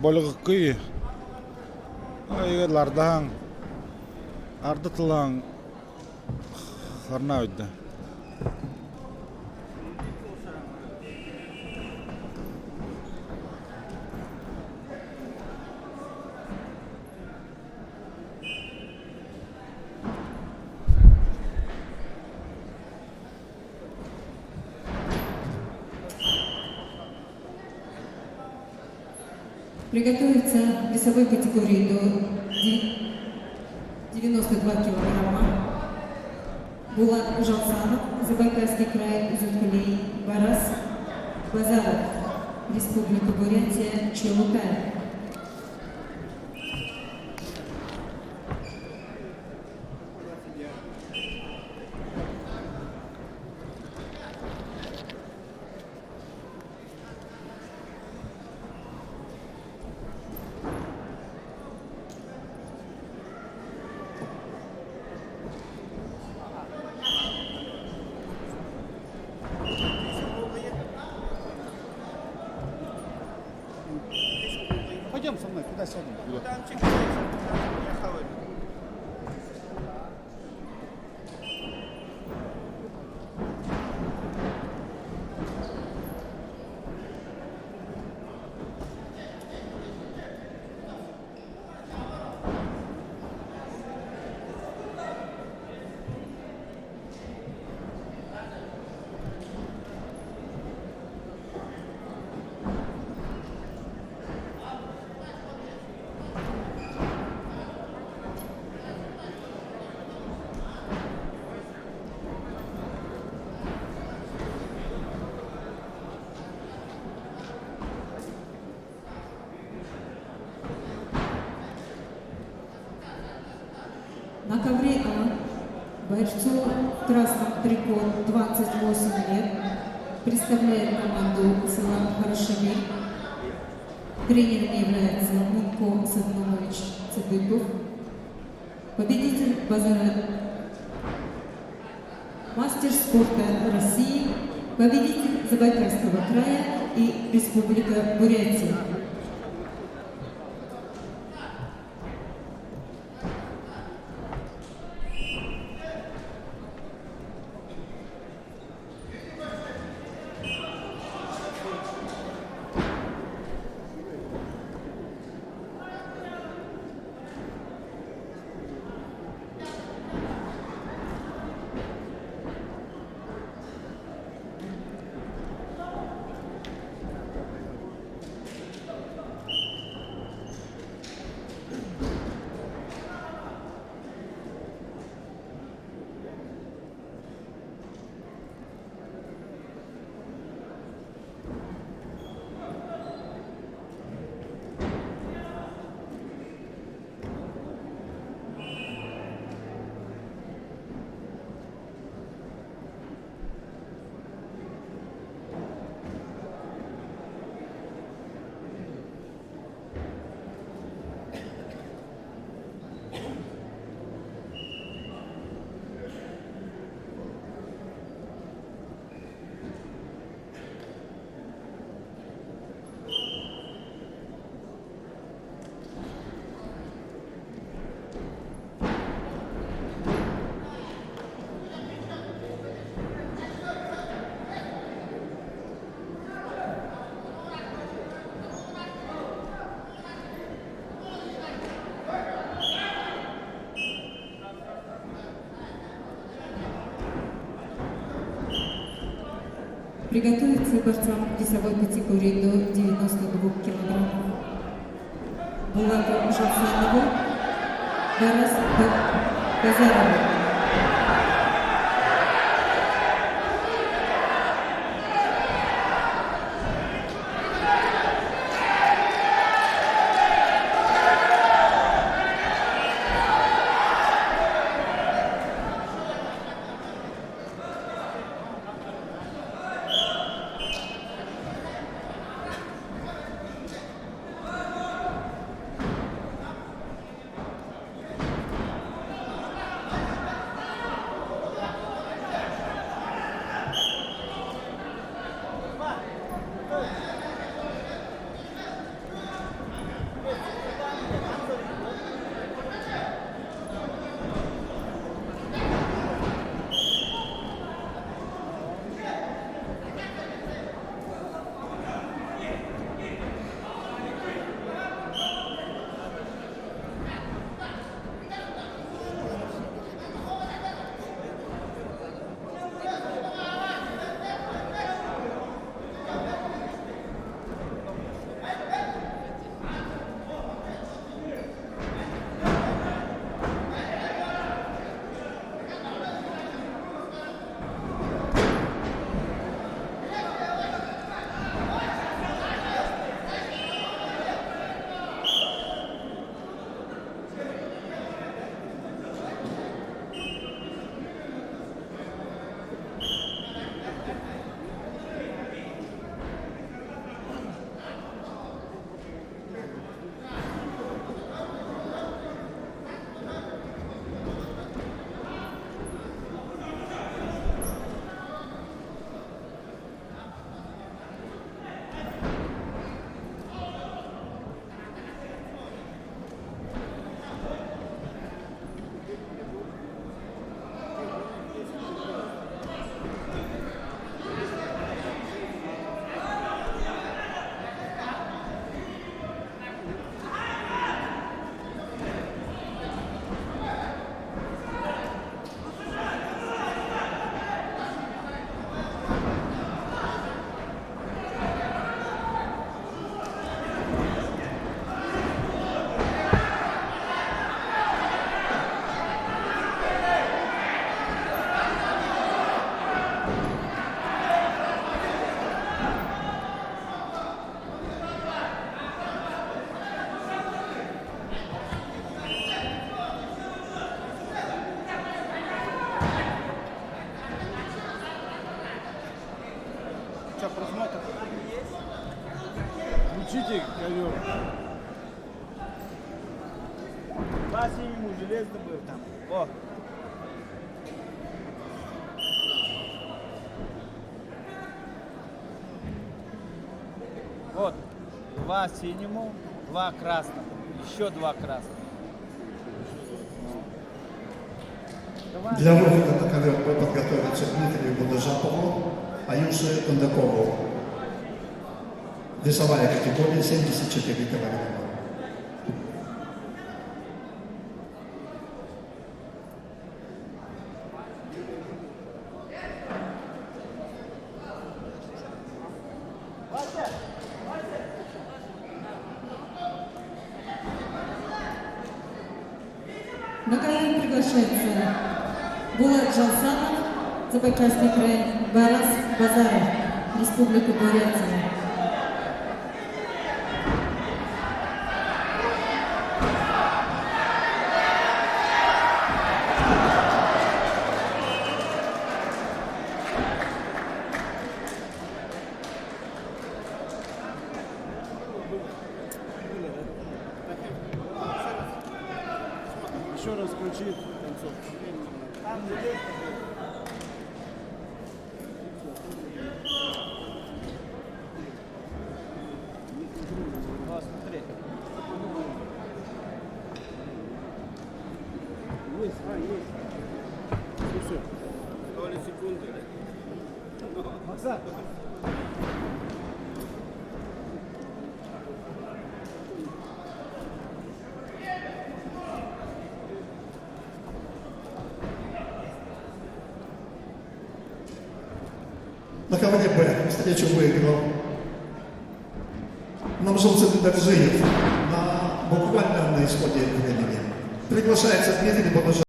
Bolğuqy aylardan ardıtılan harnaydı. Приготовиться в весовой категории до 92 килограмма. Булат Жалсанов, Забайкальский край, Зюткалей, Барас, Базаров, Республика Бурятия, Чулукай. Пойдем со мной, куда сядем? Там На ковре А бойцу в красном трико 28 лет представляет команду села Хорошемир. Тренером является Мунко Саднович Цыбыков. Победитель базара мастер спорта России, победитель Забайкальского края и Республика Бурятия. Приготовиться борцам весовой категории до 92 килограммов. Булату Жалсанову, Барас Базарову. Включите ковер. Два синему железно был там. О. Вот. Два синему, два красных. Еще два красных. Для выхода на ковер мы подготовиться Дмитрию Будажапову, Аюше Кондакову. Весовая категория 74 килограмма. На ковер приглашается Булат Жалсанов, Забайкальский край, Барас Базаров, Республика Бурятия. Еще раз включи концовку. Там железно было. Вот, смотри. Есть, есть. Все. Доли секунды. Макса. На ковре Б встречу выиграл Намжулцев Даржиев буквально на исходе времени. Приглашается Дмитрий Будажапову.